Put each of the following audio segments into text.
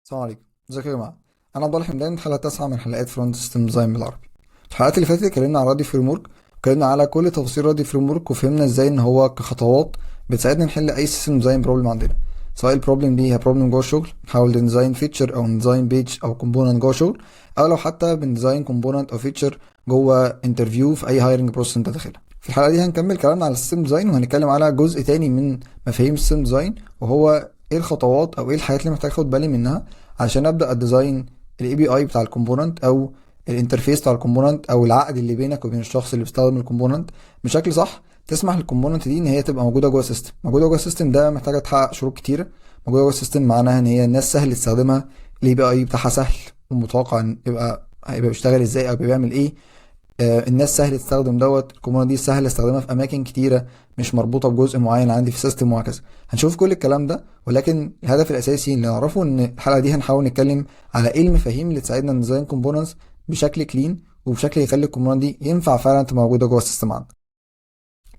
السلام عليكم. ازيكم يا جماعه؟ انا عبد الله حمدان، الحلقه 9 من حلقات فرونت سيستم ديزاين بالعربي. في الحلقات اللي فاتت اتكلمنا على رادي فريم ورك، اتكلمنا على كل تفاصيل رادي فريم ورك، وفهمنا ازاي ان هو كخطوات بتساعدنا نحل اي سيستم ديزاين بروبلم عندنا، سواء البروبلم دي هي بروبلم جوه الشغل، نحاول نديزاين فيتشر او نديزاين بيج او كومبوننت جوه الشغل، او لو حتى بنديزاين كومبوننت او فيتشر جوه انترفيو في اي هايرنج بروسيس انت داخلها. في الحلقه دي هنكمل كلامنا على السيستم ديزاين، وهنتكلم على جزء تاني من مفاهيم السيستم ديزاين، وهو ايه الخطوات او ايه الحاجات اللي محتاج اخد بالي منها عشان ابدا اديزاين الاي بي اي بتاع الكومبوننت او الانترفيس بتاع الكومبوننت او العقد اللي بينك وبين الشخص اللي بيستخدم الكومبوننت بشكل صح، تسمح للكومبوننت دي ان هي تبقى موجوده جوه السيستم. موجوده جوه السيستم ده محتاجه تحقق شروط كتيره. موجوده جوه السيستم معناها ان هي الناس سهل تستخدمها، الاي بي اي بتاعها سهل ومتوقع ان هيبقى بيشتغل ازاي او بيعمل ايه. الناس سهل تستخدم الكومبوننت دي سهل استخدامها في اماكن كتيره، مش مربوطه بجزء معين عندي في السيستم وهكذا. هنشوف كل الكلام ده، ولكن الهدف الاساسي اللي نعرفه ان الحلقه دي هنحاول نتكلم على ايه المفاهيم اللي تساعدنا نديزاين كومبوننتس بشكل كلين وبشكل يخلي الكومبوننت دي ينفع فعلا تبقى موجوده جوه السيستم عندك.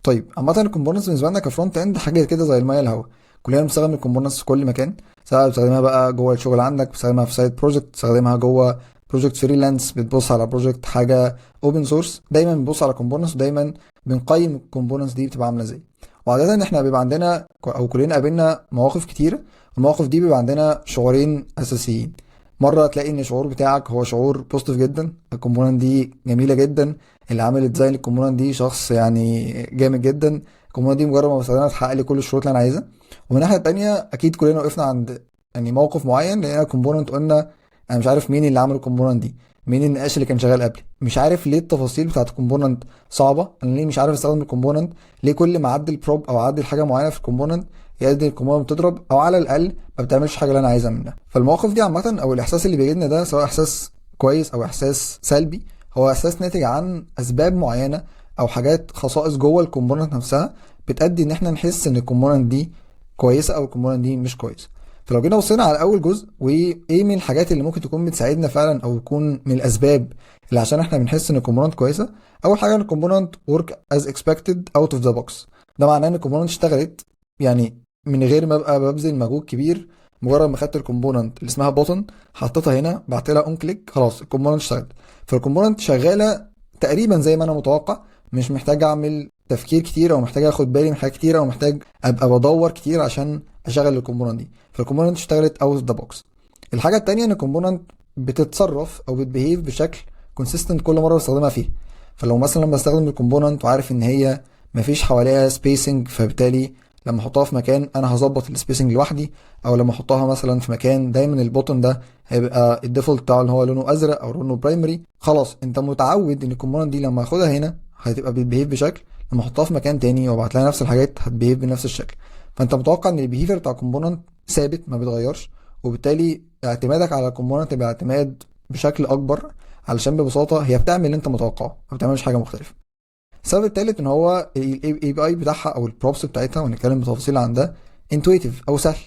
طيب عامه الكومبوننتس بالنسبه لنا كفرونت اند حاجه كده زي الميه الهواء، كلنا بنستخدم الكومبوننتس في كل مكان، سواء بتستخدمها بقى جوه الشغل عندك، بتستخدمها في سايد بروجكت، بتستخدمها جوه بروجكت فريلانس، بتبص على بروجكت حاجه اوبن سورس، دايما بنبص على كومبوننتس ودايما بنقيم الكومبوننتس دي بتبقى عامله ازاي. وعاده احنا بيبقى عندنا او كلنا قابلنا مواقف كتيره، المواقف دي بيبقى عندنا شعورين اساسيين. مره تلاقي ان الشعور بتاعك هو شعور بوزيتيف جدا، الكومبوننت دي جميله جدا، اللي عامل ديزاين الكومبوننت دي شخص يعني جامد جدا، الكومبوننت دي مجرد ما بستخدمها تحقق لي كل الشروط اللي انا عايزها. ومن الناحيه التانيه اكيد كلنا وقفنا عند يعني موقف معين، لقينا كومبوننت قلنا انا مش عارف مين اللي عمل الكومبوننت دي، مين النقاش اللي كان شغال قبلي، مش عارف ليه التفاصيل بتاعت الكومبوننت صعبه، انا ليه مش عارف استخدم الكومبوننت، ليه كل ما اعدل بروب او اعدل حاجه معينه في الكومبوننت يقدر الكومبوننت بتضرب او على الاقل ما بتعملش حاجه اللي انا عايزها منها. فالمواقف دي عامه او الاحساس اللي بيجي لنا ده، سواء احساس كويس او احساس سلبي، هو اساس ناتج عن اسباب معينه او حاجات خصائص جوه الكومبوننت نفسها بتأدي ان احنا نحس ان الكومبوننت دي كويسه او الكومبوننت دي مش كويسه. فلو جينا بصينا على اول جزء وايه من الحاجات اللي ممكن تكون بتساعدنا فعلا او يكون من الاسباب اللي عشان احنا بنحس ان الكومبوننت كويسه، اول حاجه ان الكومبوننت work as expected out of the box. ده معناه ان الكومبوننت اشتغلت يعني من غير ما ابقى ببذل مجهود كبير، مجرد ما خدت الكومبوننت اللي اسمها بوتن حطيتها هنا بعت لها اون كليك خلاص الكومبوننت اشتغلت. فالكومبوننت شغاله تقريبا زي ما انا متوقع، مش محتاج اعمل تفكير كتير او محتاج اخد بالي من حاجات كتير او محتاج ابقى بدور كتير عشان اشغل الكومبوننت دي. فالكومبوننت اشتغلت اوت اوف ذا بوكس. الحاجه التانيه ان الكومبوننت بتتصرف او بتبيهيف بشكل كونسيستنت كل مره بستخدمها فيها. فلو مثلا لما بستخدم الكومبوننت وعارف ان هي مفيش حواليها سبيسنج، فبالتالي لما احطها في مكان انا هظبط السبيسنج لوحدي، او لما احطها مثلا في مكان دايما البوتن ده هيبقى الديفولت بتاعه اللي هو لونه ازرق او لونه برايمري، خلاص انت متعود ان الكومبوننت دي لما اخدها هنا هتبقى بتبيهيف بشكل، لما احطها في مكان تاني وابعت لها نفس الحاجات هتبيهيف بنفس الشكل. فانت متوقع ان البيهيفير بتاع الكومبوننت ثابت ما بيتغيرش، وبالتالي اعتمادك على الكومبوننت يبقى اعتماد بشكل اكبر، علشان ببساطه هي بتعمل اللي انت متوقعه ما بتعملش حاجه مختلفه. السبب التالت ان هو الاي بي اي بتاعها او البروبس بتاعتها، ونتكلم بتفاصيل عن ده، انتويتيف او سهل.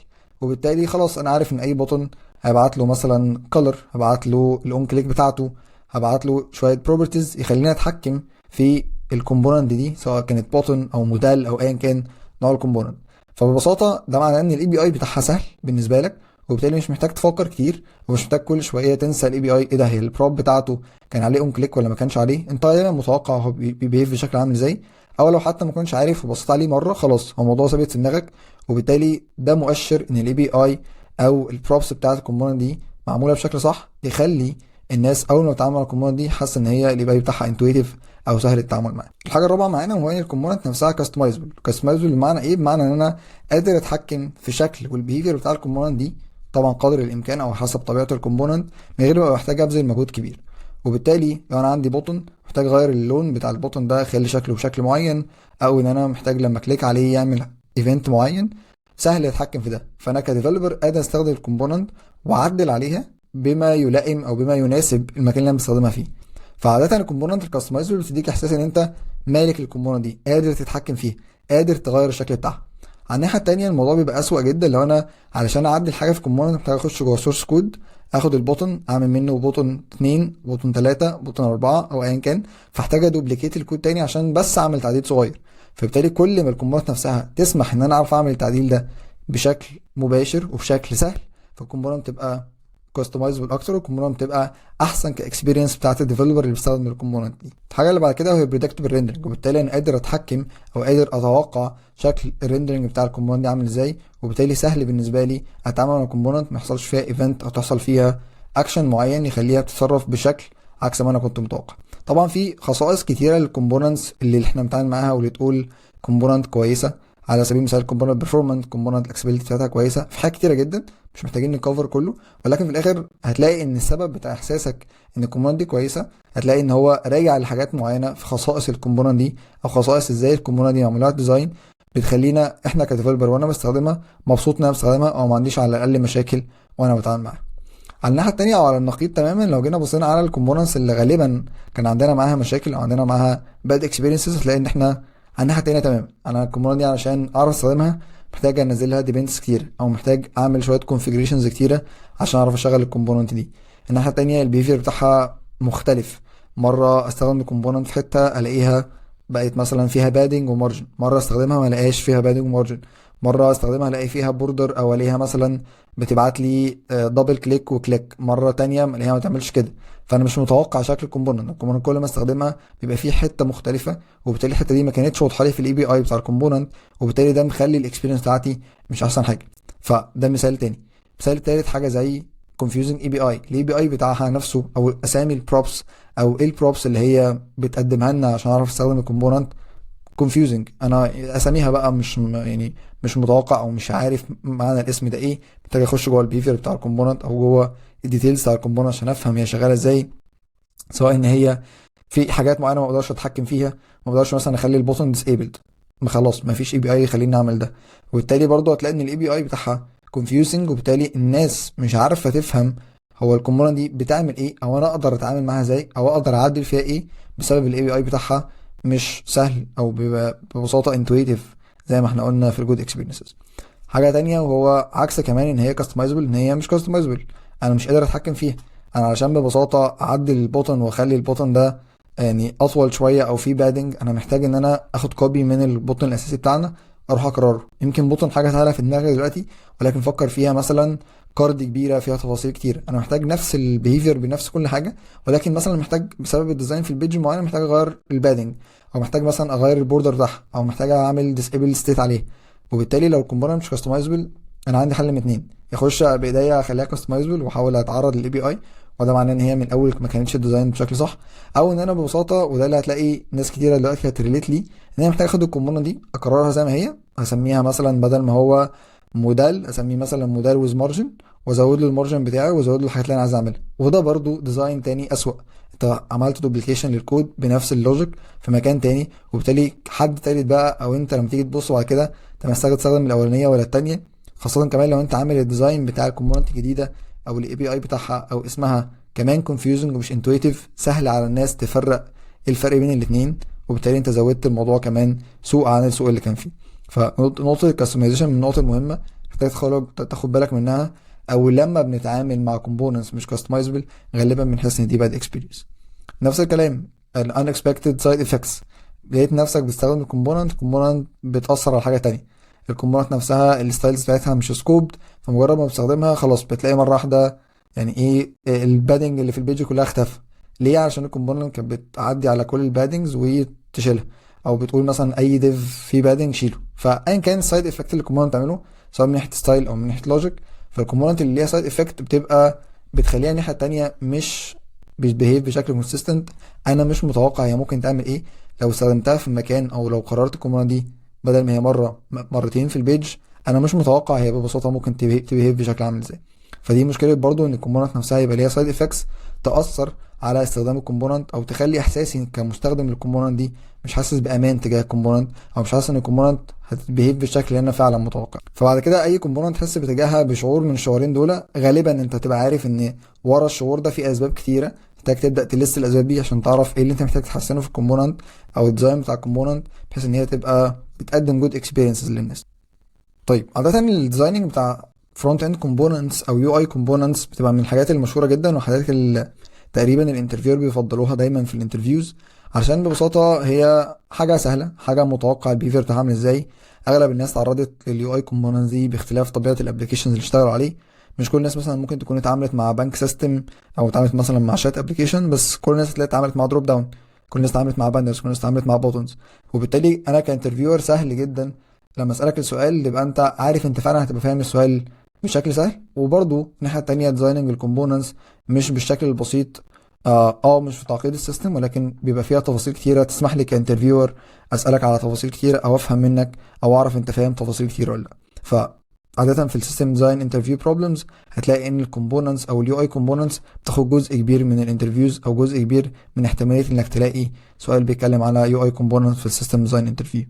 وبالتالي خلاص انا عارف ان اي بوتن هبعت له مثلا كلر، هبعت له الاون كليك بتاعته، هبعت له شويه بروبرتيز يخليني اتحكم في الكومبوننت دي، سواء كانت بوتن او موديل او ايا كان نوع الكومبوننت. فببساطه ده معناه ان الاي بي اي بتاعها سهل بالنسبه لك، وبالتالي مش محتاج تفكر كتير، ومش محتاج كل شويه تنسى الاي بي اي ايه ده، هي البروب بتاعته كان عليه اون كليك ولا ما كانش عليه، انت دايما متوقع هو بيبيهيف بشكل عامل ازاي، او لو حتى ما كنتش عارف وبصيت عليه مره خلاص هو الموضوع ثابت في دماغك. وبالتالي ده مؤشر ان الاي بي اي او البروبس بتاعت الكومبوننت دي معموله بشكل صح، يخلي الناس اول ما تتعامل مع الكومبوننت دي حاسه ان هي الاي بي اي بتاعها انتويتيف او سهل التعامل معاه. الحاجه الرابعه معانا هو ان الكومبوننت نفسها كاستمايزبل. كاستمايزبل بمعنى ايه؟ بمعنى ان انا قادر اتحكم في شكل والبيهيفير بتاع الكومبوننت دي طبعا قدر الامكان او حسب طبيعه الكومبوننت، من غير ما محتاج ابذل مجهود كبير. وبالتالي لو انا عندي بوتن محتاج اغير اللون بتاع البوتن ده اخلي شكله بشكل معين، او ان انا محتاج لما كليك عليه يعمل ايفنت معين، سهل اتحكم في ده. فانا كديفلوبر قادر استخدم الكومبوننت واعدل عليها بما يلائم او بما يناسب المكان اللي انا بستخدمها فيه. فعاده الكومبوننت الكاستمايزبل بتديك احساس ان انت مالك الكومبوننت دي، قادر تتحكم فيها، قادر تغير الشكل بتاعها. على الناحيه التانيه الموضوع بيبقى اسوأ جدا لو انا علشان اعدل حاجه في الكومبوننت محتاج اخش جوه سورس كود، اخد البوتن اعمل منه بوتن 2 بوتن 3 بوتن 4 او ايا كان، فاحتاج ادوبليكيت الكود تاني عشان بس اعمل تعديل صغير. فبالتالي كل ما الكومبوننت نفسها تسمح ان انا اعرف اعمل التعديل ده بشكل مباشر وبشكل سهل، فالكومبوننت تبقى كاستمايزبل اكتر، والكومبوننت بتبقى احسن كاكسبيرينس بتاعت الديفلوبر اللي بيستخدم الكومبوننت دي. الحاجه اللي بعد كده هو بريدكتبل ريندرنج، وبالتالي انا قادر اتحكم او قادر اتوقع شكل الريندرنج بتاع الكومبوننت دي عامل ازاي، وبالتالي سهل بالنسبه لي اتعامل مع الكومبوننت ما يحصلش فيها ايفنت او تحصل فيها اكشن معين يخليها تتصرف بشكل عكس ما انا كنت متوقع. طبعا في خصائص كتيره للكومبوننتس اللي احنا بنتعامل معاها واللي تقول كومبوننت كويسه. على سبيل المثال كومبوننت بيرفورمانس، كومبوننت الاكسبيلتي بتاعتها كويسه، في حاجات كتيره جدا مش محتاجين نكفر كله، ولكن في الاخر هتلاقي ان السبب بتاع احساسك ان الكومبوننت دي كويسه هتلاقي ان هو راجع لحاجات معينه في خصائص الكومبوننت دي، او خصائص ازاي الكومبوننت دي معمول لها ديزاين بتخلينا احنا كديفلوبر وانا بستخدمها مبسوط ان انا بستخدمها، او ما عنديش على الاقل مشاكل وانا بتعامل معاها. على الناحيه التانيه او على النقيض تماما، لو جينا بصينا على الكومبوننتس اللي غالبا كان عندنا معاها مشاكل او عندنا معاها باد اكسبيرينسز، هتلاقي ان احنا على الناحيه التانيه تماما انا الكومبوننت دي علشان اعرف استخدمها محتاج انزل لها ديبندنس كتير، او محتاج اعمل شويه كونفيجريشنز كتيره عشان اعرف اشغل الكومبوننت دي. الناحيه التانيه البيهيفير بتاعها مختلف، مره استخدم الكومبوننت في حته الاقيها بقت مثلا فيها بادنج ومارجن، مره استخدمها ما الاقيش فيها بادنج ومارجن، مره استخدمها الاقي فيها بوردر او الاقيها مثلا بتبعت لي دبل كليك وكليك، مره تانية الاقيها ما تعملش كده. فانا مش متوقع شكل الكومبوننت كل ما استخدمها بيبقى فيه حته مختلفه، وبالتالي الحته دي ما كانتش واضحه لي في الاي بي اي بتاع الكومبوننت، وبالتالي ده مخلي الاكسبيرينس بتاعتي مش احسن حاجه. فده مثال تاني. مثال تالت حاجه زي confusing اي بي اي، الاي بي اي بتاعها نفسه او اسامي البروبس او ايه البروبس اللي هي بتقدمها لنا عشان اعرف استخدم الكومبوننت confusing. انا اساميها بقى يعني مش متوقع او مش عارف معنى الاسم ده ايه، محتاج اخش جوه البيهيفير بتاع الكومبوننت او جوه الديتيلز بتاع الكومبوننت عشان افهم هي شغاله ازاي، سواء ان هي في حاجات معينه ما اقدرش اتحكم فيها، ما اقدرش مثلا اخلي البوتن ديسيبلد، ما خلاص ما فيش اي بي اي يخليني اعمل ده، وبالتالي برضه هتلاقي ان الاي بي اي بتاعها confusing، وبالتالي الناس مش عارفه تفهم هو الكومبوننت دي بتعمل ايه، او انا اقدر اتعامل معاها ازاي، او اقدر اعدل فيها ايه، بسبب الاي بي اي بتاعها مش سهل او بيبقى ببساطه انتويتيف زي ما احنا قلنا في الجود اكسبيرينسز. حاجه تانية وهو عكس كمان ان هي كاستمايزبل، ان هي مش كاستمايزبل، انا مش قادر اتحكم فيها. انا علشان ببساطه اعدل البوتن واخلي البوتن ده يعني اطول شويه او في بادنج، انا محتاج ان انا اخد كوبي من البوتن الاساسي بتاعنا اروح اكرره. يمكن بوتن حاجه سهله في دماغي دلوقتي، ولكن فكر فيها مثلا كارد كبيره فيها تفاصيل كتير، انا محتاج نفس البيهيفير بنفس كل حاجه، ولكن مثلا محتاج بسبب الديزاين في البيج معين محتاج اغير البادنج، او محتاج مثلا اغير البوردر بتاعها، او محتاج اعمل ديسيبل ستيت عليه. وبالتالي لو الكومبوننت مش كاستمايزبل انا عندي حل من اتنين، يخش بايديا اخليها كاستمايزبل واحاول اتعرض للاي بي اي، وده معناه ان هي من الاول ما كانتش ديزاين بشكل صح، او ان انا ببساطه وده اللي هتلاقي ناس كتيره دلوقتي هتريليت لي، ان انا محتاج اخد الكومبوننت دي اكررها زي ما هي، هسميها مثلا بدل ما هو موديل اسميه مثلا موديل ويز مارجن، وازود له المارجن بتاعي وازود له الحاجات اللي انا عايز اعملها، وده برضو ديزاين تاني اسوأ. انت عملت دوبليكيشن للكود بنفس اللوجيك في مكان تاني، وبالتالي حد تالت بقى او انت لما تيجي تبص بعد كده انت محتاج تستخدم الاولانيه ولا التانيه، خاصه كمان لو انت عامل الديزاين بتاع الكومبوننت الجديده او الاي بي اي بتاعها او اسمها كمان confusing ومش intuitive، سهل على الناس تفرق ايه الفرق بين الاتنين، وبالتالي انت زودت الموضوع كمان سوء عن السوء اللي كان فيه. فنقطة الكاستمايزيشن من النقط المهمة محتاج تاخد بالك منها، او لما بنتعامل مع components مش customizable غالبا بنحس ان دي bad experience. نفس الكلام ال unexpected side effects، لقيت نفسك بتستخدم الكومبوننت بتأثر على حاجة تانية، الكومبوننت نفسها الستايلز بتاعتها مش سكوبد، فمجرد ما بتستخدمها خلاص بتلاقي مرة واحدة يعني ايه البادنج اللي في البيج كلها اختفى. ليه؟ عشان الكومبوننت كانت بتعدي على كل البادنجز وتشيلها، او بتقول مثلا اي ديف فيه بادنج شيله. فايا كان السايد افكت اللي الكومبوننت بتعمله سواء من ناحيه ستايل او من ناحيه لوجيك، فالكومبوننت اللي ليها سايد افكت بتبقى بتخليها الناحيه التانيه مش بتبيهيف بشكل كونسيستنت. انا مش متوقع هي ممكن تعمل ايه لو استخدمتها في المكان، او لو قررت الكومبوننت دي بدل ما هي مره مرتين في البيج، انا مش متوقع هي ببساطه ممكن تبيهيف بشكل عامل ازاي. فدي مشكله برضو ان الكومبوننت نفسها يبقى ليها سايد افكتس تاثر على استخدام الكومبوننت، او تخلي احساسي كمستخدم للكومبوننت دي مش حاسس بامان تجاه الكومبوننت، او مش حاسس ان الكومبوننت هتبيهيف بالشكل اللي انا فعلا متوقع. فبعد كده اي كومبوننت تحس بتجاهها بشعور من الشعورين دول، غالبا انت تبقى عارف ان ورا الشعور ده في اسباب كتيره، محتاج تبدا تلست الاسباب دي عشان تعرف ايه اللي انت محتاج تحسنه في الكومبوننت او الديزاين بتاع الكومبوننت، بحيث ان هي تبقى بتقدم جود اكسبيرينسز للناس. طيب عاده الديزايننج بتاع فرونت اند كومبوننتس او يو اي كومبوننتس بتبقى من الحاجات المشهوره جدا، وحاجات اللي تقريبا الانترفيور بيفضلوها دايما في الانترفيوز، عشان ببساطه هي حاجه سهله، حاجه متوقع البيهيفير بتاعها عامل ازاي. اغلب الناس تعرضت لليو اي كومبوننتس دي باختلاف طبيعه الابلكيشنز اللي اشتغلوا عليه، مش كل الناس مثلا ممكن تكون اتعاملت مع بنك سيستم او اتعاملت مثلا مع شات ابلكيشن، بس كل الناس هتلاقي اتعاملت مع دروب داون، كل الناس اتعاملت مع بانرز، كل الناس اتعاملت مع بوتنز. وبالتالي انا كانترفيور سهل جدا لما اسالك السؤال يبقى انت عارف انت فعلا هتبقى فاهم السؤال بشكل سهل. وبرضه الناحيه التانيه ديزايننج الكومبوننتس مش بالشكل البسيط، مش في تعقيد السيستم، ولكن بيبقى فيها تفاصيل كتيره تسمح لي كانترفيور اسالك على تفاصيل كتيره او افهم منك او اعرف انت فاهم تفاصيل كتير ولا لا. فعادة في السيستم ديزاين انترفيو بروبلمز هتلاقي ان الكومبوننتس او اليو اي كومبوننتس بتاخد جزء كبير من الانترفيوز او جزء كبير من احتماليه انك تلاقي سؤال بيتكلم على يو اي كومبوننتس في السيستم ديزاين انترفيو.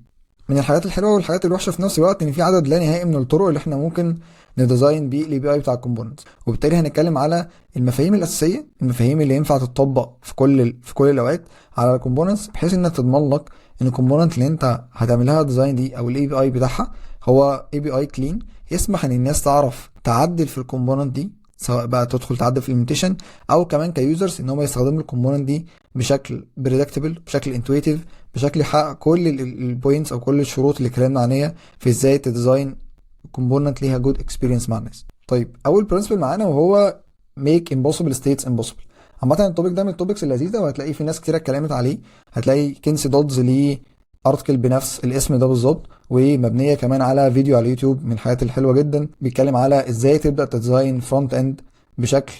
من الحاجات الحلوه والحاجات الوحشه في نفس الوقت ان في عدد لا نهائي من الطرق اللي احنا ممكن نديزاين بيه الاي بي اي بتاع الكومبوننتس، وبالتالي هنتكلم على المفاهيم الاساسيه، المفاهيم اللي ينفع تطبق في كل الاوقات على الكومبوننتس، بحيث انها تضمن لك ان الكومبوننت اللي انت هتعملها ديزاين دي او الاي بي اي بتاعها هو اي بي اي كلين، يسمح ان الناس تعرف تعدل في الكومبوننت دي، سواء بقى تدخل تعدل في الامبلمنتيشن او كمان كيوزرز ان هم يستخدموا الكومبوننت دي بشكل بريدكتبل، بشكل انتويتيف، بشكل يحقق كل البوينتس او كل الشروط اللي اتكلمنا عليها في ازاي تديزاين كومبوننت ليها جود اكسبيرينس مع الناس. طيب اول برنسبل معانا وهو ميك امبوسيبل ستيتس امبوسيبل. عامة التوبيك ده من التوبكس اللذيذة وهتلاقي في ناس كتير اتكلمت عليه، هتلاقي كينسي دودز ليه ارتكل بنفس الاسم ده بالظبط، ومبنية كمان على فيديو على اليوتيوب من الحاجات الحلوة جدا بيتكلم على ازاي تبدأ تديزاين فرونت اند بشكل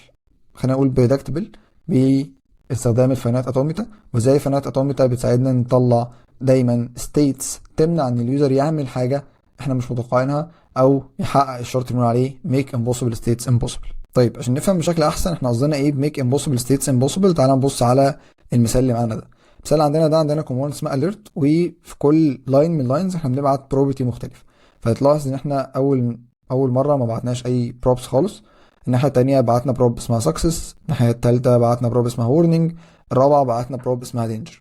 خلينا نقول بريدكتبل باستخدام الفاينات اتوميتا، وازاي الفاينات اتوميتا بتساعدنا نطلع دايما ستيتس تمنع ان اليوزر يعمل حاجة احنا مش متوقعينها او يحقق الشرط اللي بنقول عليه make impossible states impossible. طيب عشان نفهم بشكل احسن احنا قصدنا ايه بميك امبوسيبل ستيتس امبوسيبل، تعالى نبص على المثال اللي معانا ده. المثال عندنا ده عندنا كومبوننت اسمها alert، وفي كل لاين من اللاينز احنا بنبعت بروبرتي مختلف. فتلاحظ ان احنا اول مره ما بعتناش اي بروبس خالص، الناحيه التانية بعتنا بروب اسمها سكسس، الناحيه التالتة بعتنا بروب اسمها warning، الرابعه بعتنا بروب اسمها danger.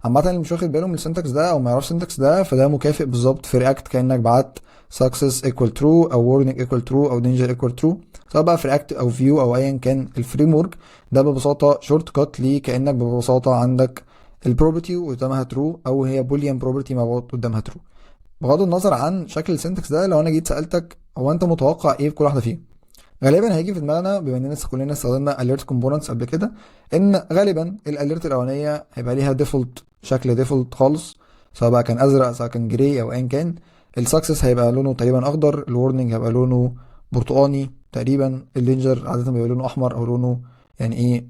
عامة اللي مش واخد باله من السنتكس ده او ما يعرفش السنتكس ده فده مكافئ بالظبط في رياكت كانك بعت success equal true او warning equal true او danger equal true، سواء بقى في رياكت او فيو او ايا كان الفريم ورك. ده ببساطه شورت كات ليه كانك ببساطه عندك البروبرتي قدامها ترو او هي بوليان بروبرتي مبعوث قدامها ترو. بغض النظر عن شكل السنتكس ده، لو انا جيت سالتك هو انت متوقع ايه في كل واحده فيهم، غالبا هيجي في دماغنا بما اننا كلنا استخدمنا alert components قبل كده ان غالبا الاليرت الاولانيه هيبقى ليها ديفولت، شكل ديفولت خالص، سواء بقى كان ازرق سواء كان جراي او ايا كان. السكسس هيبقى لونه تقريبا اخضر، الورنينج هيبقى لونه برتقاني تقريبا، اللينجر عاده بيبقى لونه احمر او لونه يعني ايه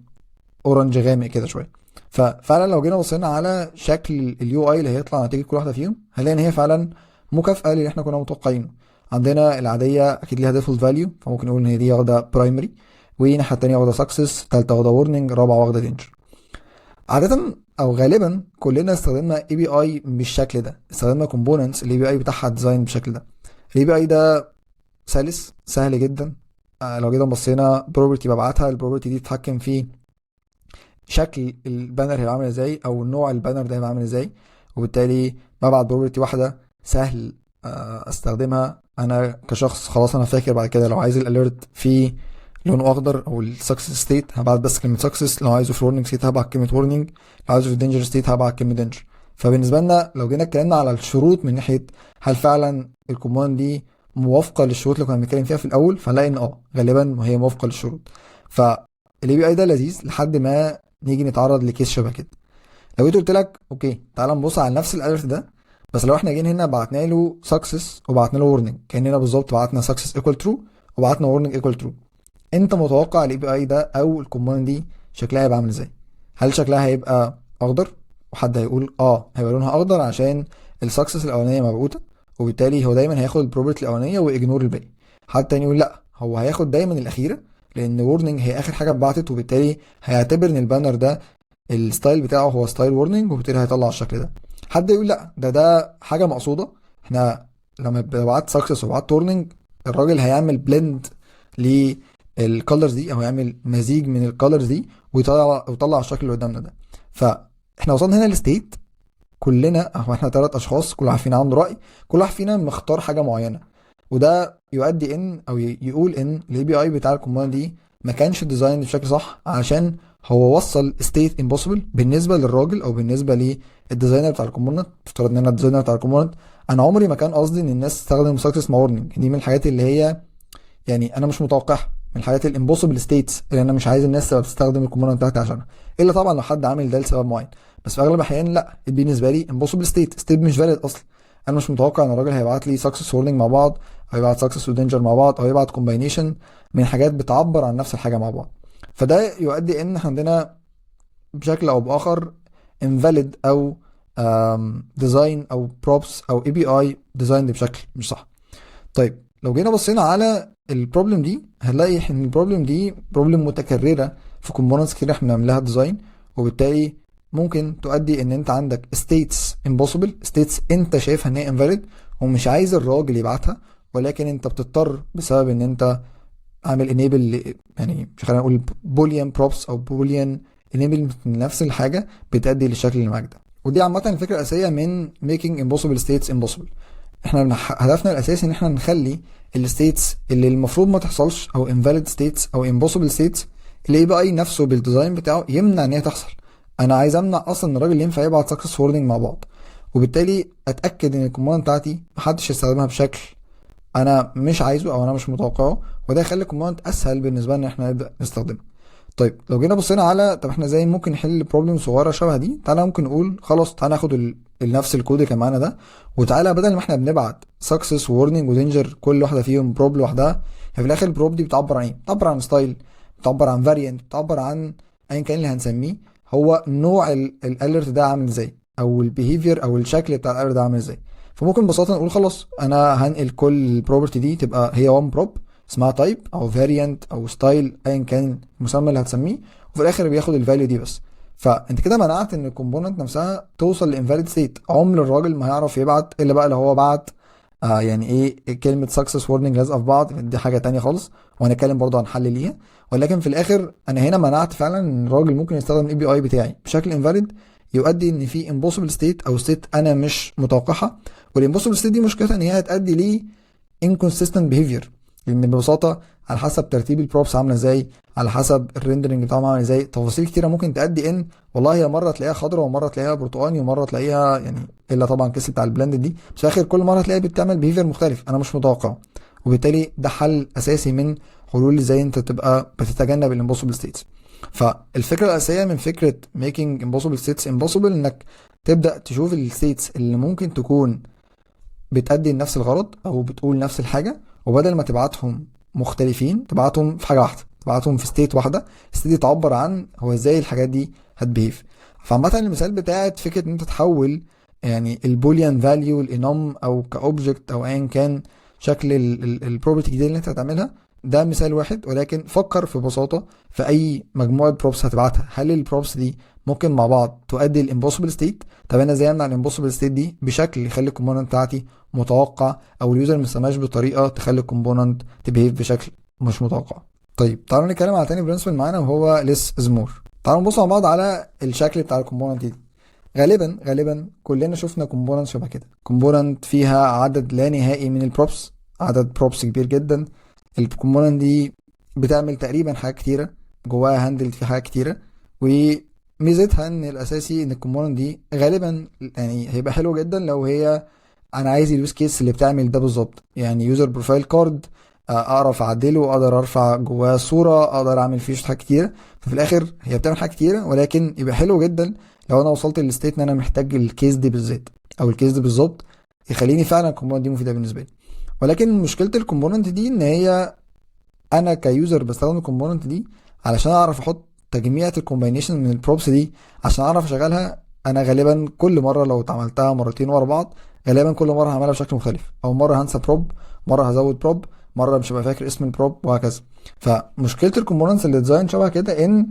اورنج غامق كده شويه. ففعلا لو جينا بصينا على شكل اليو اي اللي هيطلع نتيجه كل واحده فيهم هنلاقي ان هي فعلا مكافاه للي احنا كنا متوقعينه. عندنا العاديه اكيد ليها ديفولت فاليو، فممكن نقول ان هي دي واخده برايمري، والناحيه التانيه واخده سكسس، التالته واخده وورنينج، الرابعه واخده دينجر. عاده او غالبا كلنا استخدمنا اي بي اي بالشكل ده، استخدمنا كومبوننتس الاي بي اي بتاعها ديزاين بالشكل ده. الاي بي اي ده سلس سهل جدا. لو جينا بصينا بروبرتي ببعتها، البروبرتي دي تتحكم في شكل البانر هيبقى عامل ازاي او نوع البانر ده هيبقى عامل ازاي، وبالتالي ببعت بروبرتي واحده سهل استخدمها انا كشخص. خلاص انا فاكر بعد كده لو عايز الاليرت في لونه اخضر او السكسس ستيت هبعت بس كلمه سكسس، لو عايزه في الورنينج ستيت هبعت كلمه warning، لو عايزه في الدينجر ستيت هبعت كلمه danger. فبالنسبه لنا لو جينا اتكلمنا على الشروط من ناحيه هل فعلا الكوماند دي موافقه للشروط اللي كنا بنتكلم فيها في الاول، فنلاقي ان غالبا هي موافقه للشروط. فالاي بي اي ده لذيذ لحد ما نيجي نتعرض لكيس شبه كده. لو جيت قلت لك اوكي تعال نبص على نفس الاليرت ده، بس لو احنا جينا هنا بعتنا له سكسس وبعتنا له ورنينج، كاننا بالظبط بعتنا سكسس ايكوال ترو وبعتنا ورنينج ايكوال ترو، انت متوقع الاي بي اي ده او الكوماند دي شكلها هيبقى عامل ازاي؟ هل شكلها هيبقى اخضر؟ وحد هيقول هيبقى لونها اخضر عشان السكسس الاولانيه مبعوثه وبالتالي هو دايما هياخد البروبرتي الاولانيه ويجنور الباقي. حد تاني يقول لا هو هياخد دايما الاخيره لان وورنينج هي اخر حاجه اتبعتت، وبالتالي هيعتبر ان البانر ده الستايل بتاعه هو ستايل وورنينج وبالتالي هيطلع الشكل ده. حد يقول لا ده حاجه مقصوده، احنا لما بعت سكسس وبعت وورنينج الراجل هيعمل بلند للكالرز دي او هيعمل مزيج من الكالرز دي ويطلع الشكل اللي قدامنا ده. فاحنا وصلنا هنا لستيت كلنا احنا 3 اشخاص كل واحد فينا عنده راي، كل واحد فينا مختار حاجه معينه، وده يؤدي ان او يقول ان الاي بي اي بتاع الكوماند دي ما كانش ديزاين بشكل صح علشان هو وصل ستيت امبوسيبل بالنسبه للراجل او بالنسبه للديزاينر بتاع الكومبوننت. افترض ان انا الديزاينر بتاع الكومبوننت، انا عمري ما كان قصدي ان الناس تستخدم سكسس مع warning، دي من الحاجات اللي هي يعني انا مش متوقعها، من الحاجات الامبوسيبل ستيتس اللي انا مش عايز الناس تبقى بتستخدم الكومبوننت بتاعتي عشانها، الا طبعا لو حد عامل ده لسبب معين. بس في اغلب الاحيان لا، بالنسبه لي امبوسيبل ستيت مش فاليد اصلا. انا مش متوقع ان الراجل هيبعت لي سكسس وورنينج مع بعض، او يبعت سكسس ودينجر مع بعض، او يبعت كومباينيشن من حاجات بتعبر عن نفس الحاجه مع بعض. فده يؤدي ان عندنا بشكل او باخر invalid او ديزاين او بروبس او اي بي اي ديزاين بشكل مش صح. طيب لو جينا بصينا على البروبلم دي هنلاقي ان البروبلم دي بروبلم متكرره في كومبوننتس كتير احنا بنعملها ديزاين، وبالتالي ممكن تؤدي ان انت عندك states impossible، states انت شايفها ان هي invalid ومش عايز الراجل يبعتها، ولكن انت بتضطر بسبب ان انت عامل enable، يعني مش خلينا نقول boolean props او boolean enable نفس الحاجه بتؤدي للشكل اللي معاك ده. ودي عامه الفكره الاساسيه من making impossible states impossible. احنا هدفنا الاساسي ان احنا نخلي الستيتس اللي المفروض ما تحصلش او invalid states او impossible states الاي بي اي نفسه بالديزاين بتاعه يمنع ان هي تحصل. انا عايز امنع اصلا ان الراجل ينفع يبعت سكسس وورنينج مع بعض، وبالتالي اتاكد ان الكوماند بتاعتي محدش يستخدمها بشكل انا مش عايزه او انا مش متوقعه، وده يخلي الكوماند اسهل بالنسبه لنا ان احنا نبدا نستخدمه. طيب لو جينا بصينا على طب احنا ازاي ممكن نحل بروبلم صغيره شبه دي، تعالى ممكن نقول خلاص تعالى ناخد نفس الكود اللي كان معانا ده، وتعالى بدل ما احنا بنبعت سكسس وورنينج ودينجر كل واحده فيهم بروب لوحدها، يعني في الاخر البروب دي بتعبر عن ايه؟ بتعبر عن ستايل، بتعبر عن فاريانت، بتعبر عن ايا كان اللي هنسميه، هو نوع الاليرت ده عامل ازاي، او البيهيفير او الشكل بتاع الاليرت ده عامل ازاي. فممكن ببساطه نقول خلاص انا هنقل كل البروبرتي دي تبقى هي وان بروب اسمها تايب او فاريانت او ستايل ايا كان المسمى اللي هتسميه، وفي الاخر بياخد الفاليو دي بس. فانت كده منعت ان الكومبوننت نفسها توصل لانفاليد ستيت. عمر الراجل ما هيعرف يبعت الا بقى لو هو بعت يعني ايه كلمه سكسس وورنينج لازقه في بعض، دي حاجه تانية خالص وهنتكلم برضو عن حل ليها. ولكن في الاخر انا هنا منعت فعلا ان الراجل ممكن يستخدم الاي بي اي بتاعي بشكل انفاليد، يؤدي ان في امبوسيبل ستيت او ستيت انا مش متوقعها. والامبوسيبل ستيت دي مشكلتها ان هي هتؤدي ليه inconsistent behavior، لان ببساطه على حسب ترتيب البروبس عامله ازاي، على حسب الريندرنج بتاعهم عامل ازاي، تفاصيل كتيره ممكن تؤدي ان والله هي مره تلاقيها خضراء ومره تلاقيها برتقاني ومره تلاقيها يعني الا طبعا كيس بتاع البلند دي، بس في الاخر كل مره تلاقيها بتعمل بيهيفير مختلف انا مش متوقعه. وبالتالي ده حل اساسي من حلول ازاي انت تبقى بتتجنب الامبوسيبل ستيتس. فالفكره الاساسيه من فكره making impossible states impossible انك تبدا تشوف الستيتس اللي ممكن تكون بتأدي لنفس الغرض او بتقول نفس الحاجه، وبدل ما تبعتهم مختلفين تبعتهم في حاجه واحده، تبعتهم في ستيت واحده، ستيت دي تعبر عن هو ازاي الحاجات دي هتبيهيف. فعامه المثال بتاعت فكره ان انت تحول يعني البوليان فاليو الانوم او كاوبجكت او ايا كان شكل البروبرتي الجديده اللي انت هتعملها، ده مثال واحد. ولكن فكر في بساطه في اي مجموعه بروبس هتبعتها، هل البروبس دي ممكن مع بعض تؤدي الامبوسيبل ستيت؟ طب انا ازاي امنع الامبوسيبل ستيت دي بشكل يخلي الكومبوننت بتاعتي متوقع، او اليوزر ما يستخدمهاش بطريقه تخلي الكومبوننت تبيهيف بشكل مش متوقع. طيب تعالوا نتكلم على تاني برنسبل معانا وهو ليس از مور. تعالوا نبص مع بعض على الشكل بتاع الكومبوننت دي. غالبا كلنا شفنا كومبوننت شبه كده، كومبوننت فيها عدد لا نهائي من البروبس، عدد بروبس كبير جدا. الكومبوننت دي بتعمل تقريبا حاجات كتيره، جواها هاندل في حاجات كتيره، وميزتها ان الاساسي ان الكومبوننت دي غالبا يعني هيبقى حلو جدا لو هي انا عايز اليوز كيس اللي بتعمل ده بالظبط، يعني يوزر بروفايل كارد اعرف اعدله، اقدر ارفع جواه صوره، اقدر اعمل فيه حاجات كتيره. ففي الاخر هي بتعمل حاجات كتيره، ولكن يبقى حلو جدا لو انا وصلت للستيت ان انا محتاج الكيس دي بالذات او الكيس دي بالظبط، يخليني فعلا الكومبوننت دي مفيده بالنسبه لي. ولكن مشكله الكومبوننت دي ان هي انا كيوزر بستخدم الكومبوننت دي علشان اعرف احط تجميعة الكومباينيشن من البروبس دي عشان اعرف اشغلها. انا غالبا كل مره لو اتعملتها مرتين ورا بعض غالبا كل مره هعملها بشكل مختلف، او مره هنسى بروب، مره هزود بروب، مره مش هبقى فاكر اسم البروب، وهكذا. فمشكله الكومبوننتس اللي ديزاين شبه كده ان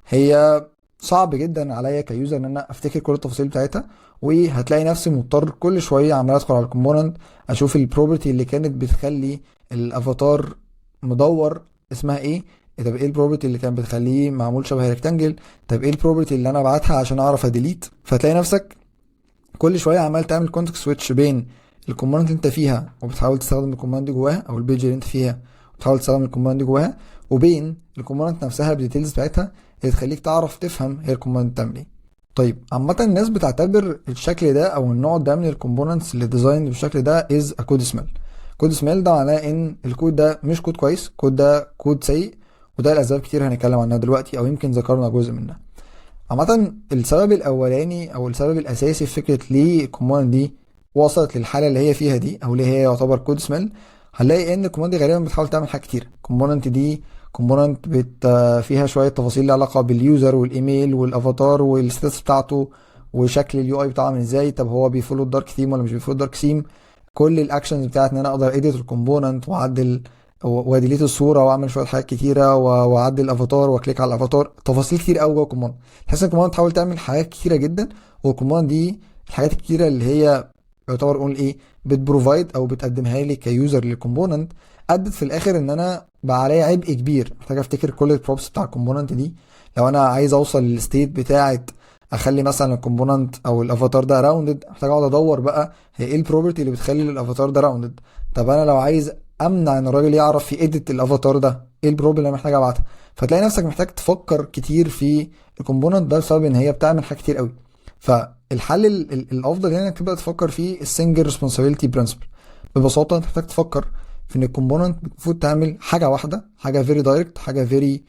هي صعب جدا عليا كيوزر ان انا افتكر كل التفاصيل بتاعتها، وهتلاقي نفسي مضطر كل شويه عمال ادخل على الكومبوننت اشوف البروبرتي اللي كانت بتخلي الافاتار مدور اسمها ايه، طب ايه البروبرتي اللي كانت بتخليه معمول شبه ريكتانجل، طب ايه البروبرتي اللي انا ابعتها عشان اعرف اديليت. فتلاقي نفسك كل شويه عمال تعمل كونتكست سويتش بين الكوماند اللي انت فيها وبتحاول تستخدم الكوماند دي جواها، او البيج اللي انت فيها وبتحاول تستخدم الكوماند دي جواها، وبين الكوماند نفسها بالديتيلز بتاعتها اللي تخليك تعرف تفهم هي الكوماند بتعمل ايه. طيب عامة الناس بتعتبر الشكل ده او النوع ده من الكومبوننتس اللي ديزاين بالشكل ده از ا كود سميل. كود سميل ده معناه ان الكود ده مش كود كويس، الكود ده كود سيء، وده لاسباب كتير هنتكلم عنها دلوقتي او يمكن ذكرنا جزء منها. عامة السبب الاولاني او السبب الاساسي في فكرة ليه الكومبوننت دي وصلت للحالة اللي هي فيها دي، او ليه هي يعتبر كود سميل، هنلاقي ان الكومبوننت دي غالبا بتحاول تعمل حاجات كتير. الكومبوننت دي كومبوننت فيها شويه تفاصيل لها علاقه باليوزر والايميل والافاتار والستاتس بتاعته وشكل اليو اي بتاعه عامل ازاي، طب هو بيفولو الدارك ثيم ولا مش بيفولو الدارك ثيم، كل الاكشنز بتاعت ان انا اقدر اديت الكومبوننت واعدل واديليت الصوره واعمل شويه حاجات كتيره واعدل الافاتار واكليك على الافاتار، تفاصيل كتير قوي جوه الكومبوننت. تحس ان الكومبوننت تحاول تعمل حاجات كتيره جدا، والكومبوننت دي الحاجات الكتيره اللي هي يعتبر نقول ايه بتبروفايد او بتقدمها لي كيوزر للكومبوننت، ادت في الاخر ان انا بقى عليا عبء كبير، محتاج افتكر كل البروبس بتاع الكومبوننت دي. لو انا عايز اوصل للستيت بتاعه اخلي مثلا الكومبوننت او الافاتار ده راوندد، محتاج اقعد ادور بقى هي ايه البروبرتي اللي بتخلي الافاتار ده راوندد. طب انا لو عايز امنع ان الراجل يعرف يedit الافاتار ده، ايه البروبرتي اللي انا محتاج ابعتها؟ فتلاقي نفسك محتاج تفكر كتير في الكومبوننت ده بسبب ان هي بتعمل حاجات كتير قوي. فالحل الافضل هنا انك تبدا تفكر في السنجل ريسبونسابيلتي برنسبل. ببساطه انت محتاج تفكر في ان الكومبوننت المفروض تعمل حاجه واحده، حاجه فيري دايركت، حاجه فيري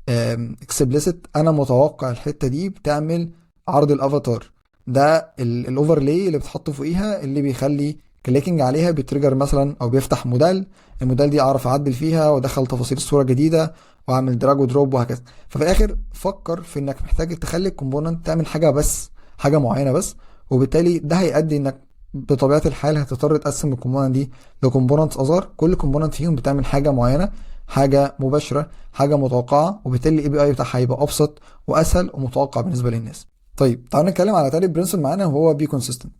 اكسبليسيت. انا متوقع الحته دي بتعمل عرض الافاتار ده، الاوفرلاي اللي بتحط فوقيها اللي بيخلي كليكنج عليها بيتريجر مثلا او بيفتح موديل، الموديل دي اعرف اعدل فيها وادخل تفاصيل الصوره جديده واعمل دراج ودروب وهكذا. ففي الاخر فكر في انك محتاج تخلي الكومبوننت تعمل حاجه بس، حاجه معينه بس، وبالتالي ده هيؤدي انك بطبيعه الحال هتضطر تقسم الكومبوننت دي لكومبوننتس اصغر، كل كومبوننت فيهم بتعمل حاجه معينه، حاجه مباشره، حاجه متوقعه، وبالتالي الاي بي اي بتاعها هيبقى ابسط واسهل ومتوقع بالنسبه للناس. طيب تعالوا نتكلم على تالت برنسبل معانا وهو بي كونسيستنت.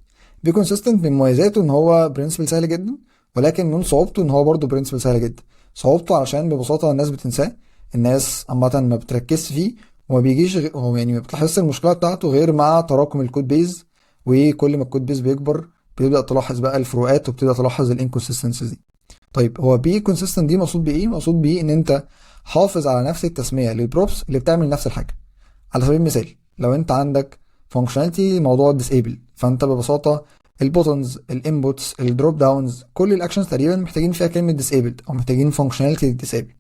بي كونسيستنت من مميزاته ان هو برنسبل سهل جدا، ولكن من صعوبته ان هو برضه برنسبل سهل جدا. صعوبته علشان ببساطه الناس بتنساه، الناس عامه ما بتركزش فيه، وما بيجيش هو يعني ما بتلاحظش المشكله بتاعته غير مع تراكم الكود بيز، وكل ما الكود بيز بيكبر بتبدا تلاحظ بقى الفروقات وبتبدا تلاحظ الانكونسستنسيز دي. طيب هو بي كونسيستنت دي مقصود بايه؟ مقصود بيه ان انت حافظ على نفس التسميه للبروبس اللي بتعمل نفس الحاجه. على سبيل المثال لو انت عندك فانكشناليتي موضوع ديسيبل، فانت ببساطه البوتنز، الانبوتس، الدروب داونز، كل الاكشنز تقريبا محتاجين فيها كلمه ديسيبلد او محتاجين فانكشناليتي ديسيبل.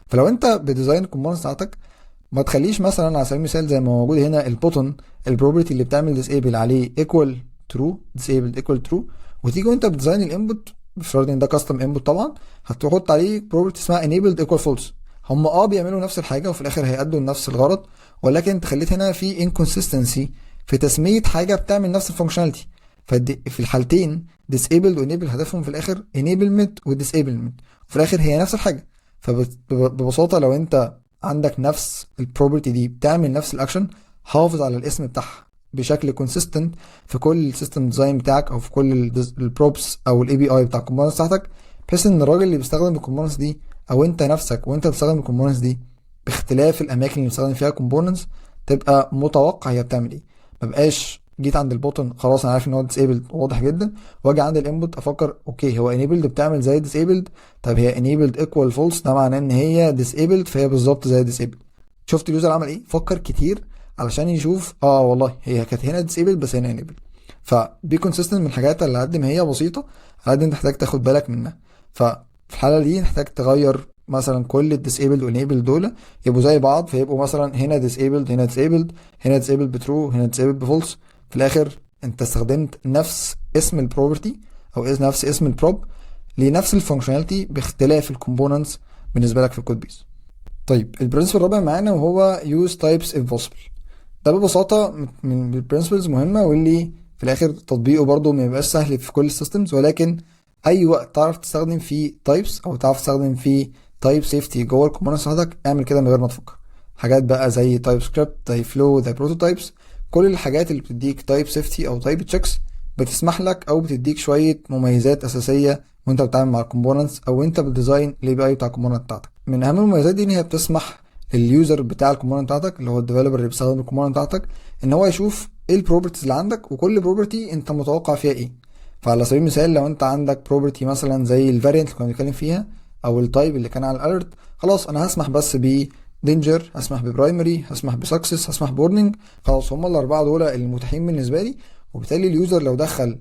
فلو انت بديزاين الكومبوننتس بتاعتك ما تخليش مثلا على سبيل المثال زي ما موجود هنا البوتن البروبرتي اللي بتعمل ديسيبل عليه ايكوال ترو، ديسيبلد ايكوال ترو، وتيجي وانت بتديزاين الانبوت بفرض ان ده كاستم انبوت طبعا هتحط عليه بروبرتي اسمها enabled equal false. هم بيعملوا نفس الحاجه وفي الاخر هيأدوا لنفس الغرض، ولكن انت خليت هنا في inconsistency في تسميه حاجه بتعمل نفس الفانكشناليتي. في الحالتين disable و enable هدفهم في الاخر enablement و disablement، وفي الاخر هي نفس الحاجه. فببساطه لو انت عندك نفس البروبرتي دي بتعمل نفس الاكشن، حافظ على الاسم بتاعها بشكل كونسيستنت في كل السيستم ديزاين بتاعك او في كل البروبس او الاي بي اي بتاع الكومبوننتس بتاعتك، بحيث ان الراجل اللي بيستخدم الكومبوننتس دي او انت نفسك وانت بتستخدم الكومبوننتس دي باختلاف الاماكن اللي بتستخدم فيها كومبوننتس تبقى متوقع هي بتعمل ايه. ما بقاش جيت عند البوتن خلاص انا عارف ان هو ديسيبلد واضح جدا، واجي عند الانبوت افكر اوكي هو انيبلد بتعمل زي ديسيبلد، طب هي انيبلد ايكوال فولس ده معناه ان هي ديسيبلد فهي بالظبط زي ديسيبلد. شفت اليوزر عمل ايه؟ فكر كتير علشان يشوف والله هي كانت هنا ديسيبلد بس هنا انيبلد. فبي كونسيستنت من الحاجات اللي قد ما هي بسيطه على قد انت محتاج تاخد بالك منها. ففي الحاله دي محتاج تغير مثلا كل الديسيبلد والانيبلد دول يبقوا زي بعض، فيبقوا مثلا هنا ديسيبلد هنا ديسيبلد، هنا ديسيبلد بترو هنا ديسيبلد بفولس. في الاخر انت استخدمت نفس اسم البروبرتي او نفس اسم البروب لنفس الفانكشناليتي باختلاف الكومبوننتس بالنسبه لك في الكود بيس. طيب البرنسبل الرابع معانا وهو use types if possible. ده ببساطه من البرنسبلز مهمه واللي في الاخر تطبيقه برضو ما يبقاش سهل في كل السيستمز، ولكن اي وقت تعرف تستخدم فيه تايبس او تعرف تستخدم فيه تايب سيفتي جوه الكومبوننتس بتاعتك اعمل كده من غير ما تفكر. حاجات بقى زي تايب سكريبت، زي فلو، زي بروتوتايبس، كل الحاجات اللي بتديك تايب سيفتي او تايب تشيكس بتسمح لك او بتديك شويه مميزات اساسيه وانت بتتعامل مع الكومبوننتس او انت بتديزاين الاي بي اي بتاع الكومبوننت بتاعتك. من اهم المميزات دي ان هي بتسمح لليوزر بتاع الكومبوننت بتاعتك اللي هو الديفلوبر اللي بيستخدم الكومبوننت بتاعتك ان هو يشوف ايه البروبرتيز اللي عندك وكل بروبرتي انت متوقع فيها ايه. فعلى سبيل المثال لو انت عندك بروبرتي مثلا زي الفاريانت اللي كنا بنتكلم فيها او التايب اللي كان على الالرت، خلاص انا هسمح بس بدينجر، هسمح ببرايمري، هسمح بسكسس، هسمح بورنينج، خلاص هم الاربعه دول المتاحين بالنسبه لي. وبالتالي اليوزر لو دخل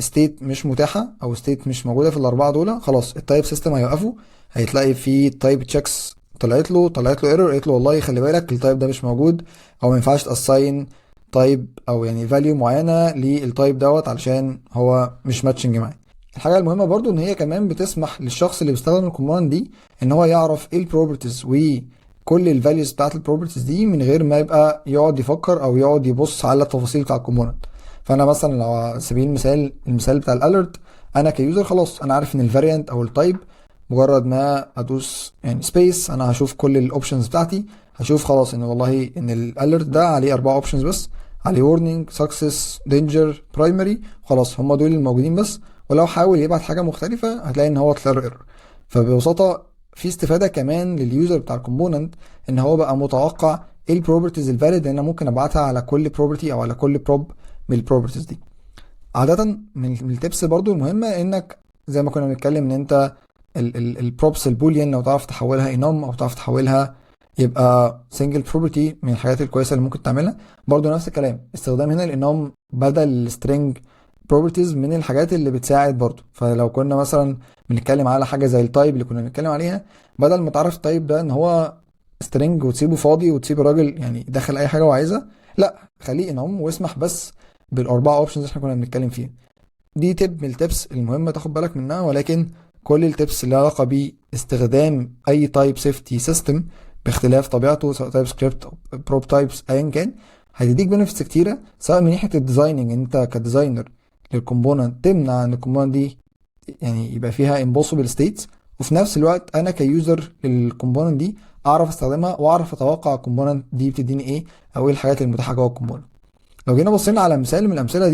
ستيت مش متاحه او ستيت مش موجوده في الاربعه دول، خلاص التايب سيستم هيوقفه. هتلاقي في تايب تشيكس طلعت له ايرور، قالت له والله خلي بالك التايب ده مش موجود، او ما ينفعش تاساين تايب او يعني فاليو معينه للتايب دوت علشان هو مش ماتشنج معاه. الحاجه المهمه برضو ان هي كمان بتسمح للشخص اللي بيستخدم الكوماند دي ان هو يعرف ايه البروبرتيز وكل الفاليوز بتاعت البروبرتيز دي من غير ما يبقى يقعد يفكر او يقعد يبص على التفاصيل بتاع الكوماند. فانا مثلا لو على سبيل المثال بتاع الالرت، انا كيوزر خلاص انا عارف ان الفاريانت او التايب مجرد ما ادوس يعني سبيس انا هشوف كل الاوبشنز بتاعتي، هشوف خلاص ان والله ان الالرت ده عليه 4 اوبشنز بس، عليه warning success danger primary، خلاص هم دول الموجودين بس. ولو حاول يبعت حاجه مختلفه هتلاقي ان هو طلع له ايرور. فببساطه في استفاده كمان لليوزر بتاع الكومبوننت ان هو بقى متوقع ايه البروبرتيز الفاليد اللي انا ممكن ابعتها على كل بروبرتي او على كل بروب من البروبرتيز دي. عاده من التبس برضو المهمه انك زي ما كنا بنتكلم ان انت البروبس البوليان لو تعرف تحولها انوم او تعرف تحولها يبقى سنجل بروبرتي، من الحاجات الكويسه اللي ممكن تعملها. برضو نفس الكلام استخدام هنا الانوم بدل السترنج بروبرتيز من الحاجات اللي بتساعد برضو. فلو كنا مثلا بنتكلم على حاجه زي التايب اللي كنا بنتكلم عليها، بدل ما تعرف التايب ده ان هو سترنج وتسيبه فاضي وتسيب الراجل يعني يدخل اي حاجه هو عايزها، لا خليه انوم واسمح بس بال4 اوبشنز اللي احنا كنا بنتكلم فيها. دي تب من التبس المهمة تاخد بالك منها، ولكن كل التبس اللي علاقة باستخدام أي تايب سيفتي سيستم باختلاف طبيعته سواء تايب سكريبت أو بروب تايبس أيا كان، هتديك بنفيتس كتيرة سواء من ناحية الديزايننج أنت كديزاينر للكومبوننت تمنع إن الكومبوننت دي يعني يبقى فيها impossible states، وفي نفس الوقت أنا كيوزر للكومبوننت دي أعرف أستخدمها وأعرف أتوقع الكومبوننت دي بتديني إيه أو إيه الحاجات المتاحة جوه الكومبوننت. لو جينا بصينا على مثال من الامثله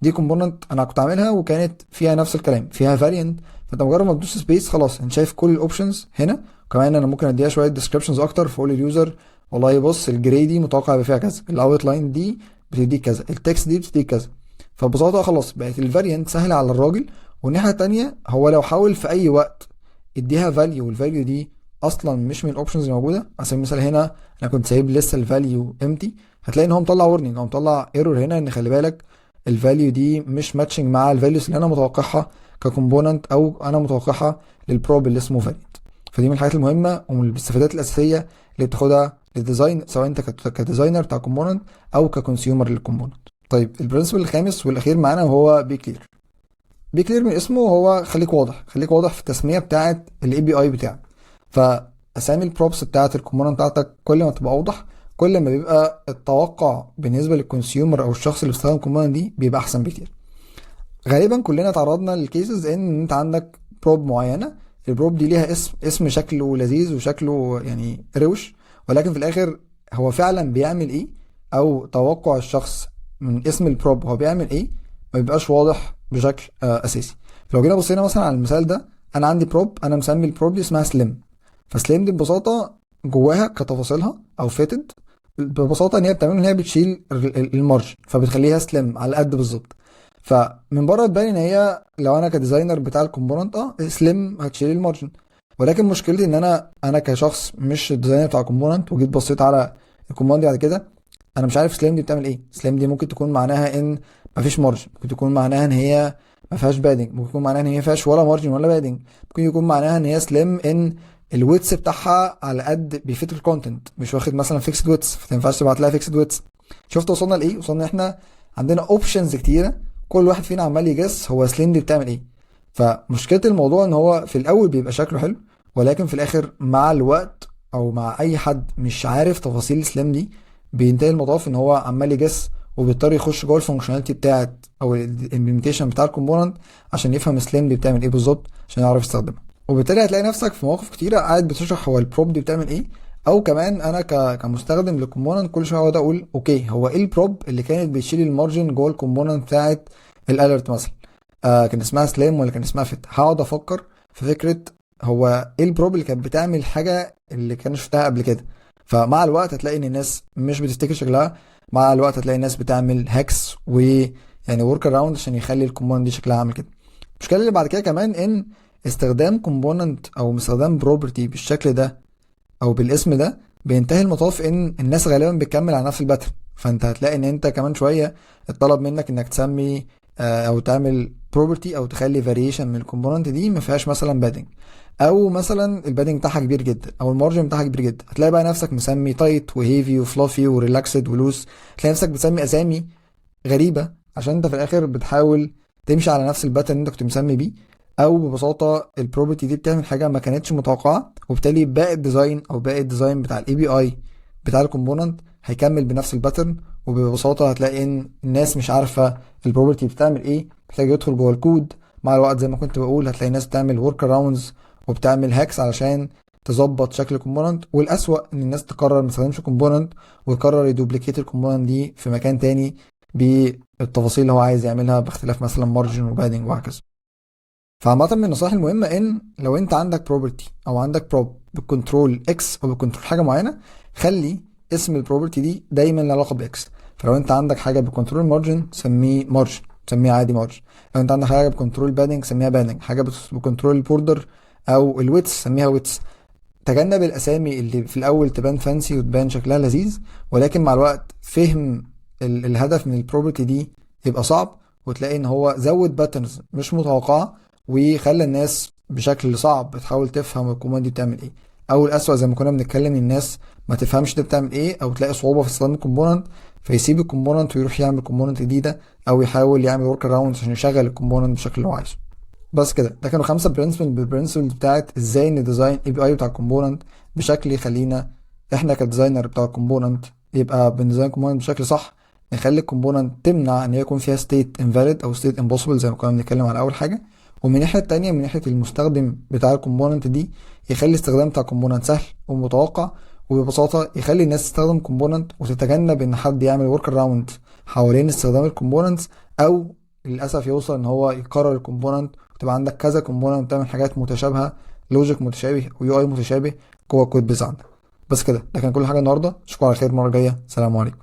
دي كومبوننت انا كنت عاملها وكانت فيها نفس الكلام، فيها فاريانت. فانت مجرد ما تدوس سبيس خلاص انت شايف كل الاوبشنز هنا. كمان انا ممكن اديها شويه ديسكريبشنز اكتر، فاقول لليوزر والله بص الجراي دي متوقع يبقى فيها كذا، الاوت لاين دي بتديك كذا، التكست دي بتديك كذا. فببساطه خلاص بقت الفاريانت سهله على الراجل. والناحيه التانيه هو لو حاول في اي وقت اديها فاليو والفاليو دي اصلا مش من الاوبشنز الموجوده، على سبيل المثال هنا انا كنت سايب لسه الفاليو امتي، هتلاقي ان هو مطلع ورنينج او مطلع ايرور هنا ان خلي بالك الفاليو دي مش ماتشنج مع الفاليوز اللي انا متوقعها ككومبوننت او انا متوقعها للبروب اللي اسمه فاليد. فدي من الحاجات المهمه ومن الاستفادات الاساسيه اللي بتاخدها للديزاين سواء انت كديزاينر بتاع كومبوننت او ككونسيومر للكومبوننت. طيب البرنسبل الخامس والاخير معانا وهو بي كلير. بي كلير من اسمه هو خليك واضح، خليك واضح في التسميه بتاعه الاي بي اي بتاعك. فاسامي البروبس بتاعه الكومبوننت بتاعتك كل ما تبقى اوضح كل ما بيبقى التوقع بالنسبه للكونسيومر او الشخص اللي بيستخدم الكومبوننت دي بيبقى احسن بكتير. غالبا كلنا تعرضنا للكيسز ان انت عندك بروب معينه، البروب دي ليها اسم شكله لذيذ وشكله يعني روش، ولكن في الاخر هو فعلا بيعمل ايه او توقع الشخص من اسم البروب هو بيعمل ايه ما بيبقاش واضح بشكل اساسي. فلو جينا بصينا مثلا على المثال ده، انا عندي بروب انا مسمي البروب دي اسمها سليم. فسليم دي ببساطه جواها كتفاصيلها او فيتد ببساطه ان هي بتعمل ان هي بتشيل المارجن فبتخليها سليم على قد بالظبط. فمن بره تبان ان هي لو انا كديزاينر بتاع الكومبوننت سليم هتشيل المارجن، ولكن مشكلتي ان انا كشخص مش الديزاينر بتاع الكومبوننت وجيت بصيت على الكومبوننت دي بعد كده انا مش عارف سليم دي بتعمل ايه. سليم دي ممكن تكون معناها ان مفيش مارجن، ممكن تكون معناها ان هي ما فيهاش بادنج، ممكن يكون معناها ان هي ما فيهاش ولا مارجن ولا بادنج، ممكن يكون معناها ان هي سليم ان الويتس بتاعها على قد بيفيت الكونتنت مش واخد مثلا فيكسد ويتس فما ينفعش تبعت لها فيكسد ويتس. شفت وصلنا لايه؟ وصلنا احنا عندنا اوبشنز كتيره كل واحد فينا عمال يجس هو سليم دي بتعمل ايه. فمشكله الموضوع ان هو في الاول بيبقى شكله حلو، ولكن في الاخر مع الوقت او مع اي حد مش عارف تفاصيل سليم دي بينتهي المطاف ان هو عمال يجس وبيضطر يخش جوه الفانكشناليتي بتاعت او الامبلمنتيشن بتاع الكومبوننت عشان يفهم سليم دي بتعمل ايه بالظبط عشان يعرف يستخدمها. وبالتالي هتلاقي نفسك في مواقف كتيره قاعد بتشرح هو البروب دي بتعمل ايه، او كمان انا كمستخدم للكومبوننت كل شويه اقعد اقول اوكي هو ايه البروب اللي كانت بتشيل المارجن جوه الكومبوننت بتاعت الالرت مثلا كان اسمها سليم ولا كان اسمها فيت. هقعد افكر في فكره هو ايه البروب اللي كانت بتعمل الحاجه اللي كان شفتها قبل كده. فمع الوقت هتلاقي ان الناس مش بتفتكر شكلها، مع الوقت هتلاقي الناس بتعمل هاكس ويعني ورك اراوند عشان يخلي الكومبوننت دي شكلها عامل كده. المشكله اللي بعد كده كمان ان استخدام كومبوننت او استخدام بروبرتي بالشكل ده او بالاسم ده بينتهي المطاف ان الناس غالبا بتكمل على نفس الباترن. فانت هتلاقي ان انت كمان شويه اتطلب منك انك تسمي او تعمل بروبرتي او تخلي فاريشن من الكومبوننت دي ما فيهاش مثلا بادنج، او مثلا البادنج بتاعها كبير جدا او المارجن بتاعها كبير جدا، هتلاقي بقى نفسك مسمي تايت وهيفي وفلافي وريلاكسد ولوس، تلاقي نفسك بتسمي اسامي غريبه عشان انت في الاخر بتحاول تمشي على نفس الباترن اللي انت كنت مسمي بيه. او ببساطه البروبرتي دي بتعمل حاجه ما كانتش متوقعه، وبالتالي باقي الديزاين او باقي الديزاين بتاع الاي بي اي بتاع الكومبوننت هيكمل بنفس الباترن. وببساطه هتلاقي ان الناس مش عارفه البروبرتي بتعمل ايه، محتاج يدخل جوه الكود. مع الوقت زي ما كنت بقول هتلاقي ناس بتعمل ورك اراوندز وبتعمل هاكس علشان تظبط شكل الكومبوننت، والاسوأ ان الناس تقرر ما تستخدمش كومبوننت ويقرر يدوبليكيت الكومبوننت دي في مكان تاني بالتفاصيل اللي هو عايز يعملها باختلاف مثلا مارجن وبادنج وهكذا. فعامة من النصائح المهمة ان لو انت عندك بروبرتي او عندك بروب بكنترول اكس او بكنترول حاجة معينة، خلي اسم البروبرتي دي دايما له علاقة باكس. فلو انت عندك حاجة بكنترول مارجن سميه مارجن، سميه عادي مارجن. لو انت عندك حاجة بكنترول بادنج سميها بادنج، حاجة بكنترول البوردر او الويتس سميها ويتس. تجنب الاسامي اللي في الاول تبان فانسي وتبان شكلها لذيذ، ولكن مع الوقت فهم الهدف من البروبرتي دي يبقى صعب، وتلاقي ان هو زود باترنز مش متوقعه وخلى الناس بشكل صعب بتحاول تفهم الكوماند دي بتعمل ايه. او الاسوأ زي ما كنا بنتكلم الناس ما تفهمش ده بتعمل ايه، او تلاقي صعوبه في استخدام الكومبوننت فيسيب الكومبوننت ويروح يعمل كومبوننت جديده، او يحاول يعمل ورك اراوند عشان يشغل الكومبوننت بالشكل اللي هو عايزه. بس كده، ده كانوا 5 برنسبل بتاعت ازاي نديزاين اي بي اي بتاع الكومبوننت بشكل يخلينا احنا كديزاينر بتاع الكومبوننت يبقى بنديزاين كومبوننت بشكل صح، نخلي الكومبوننت تمنع ان هي يكون فيها ستيت انفاليد او ستيت امبوسيبل زي ما كنا بنتكلم على اول حاجه. ومن الناحيه التانيه من ناحيه المستخدم بتاع الكومبوننت دي يخلي الاستخدام بتاع الكومبوننت سهل ومتوقع، وببساطه يخلي الناس تستخدم كومبوننت وتتجنب ان حد يعمل ورك اراوند حوالين استخدام الكومبوننتس، او للاسف يوصل ان هو يكرر الكومبوننت وتبقى عندك كذا كومبوننت بتعمل حاجات متشابهه، لوجيك متشابه ويو اي متشابه جوه الكود بيز عندك. بس كده، ده كان كل حاجه النهارده. اشوفكم على خير المره الجايه. سلام عليكم.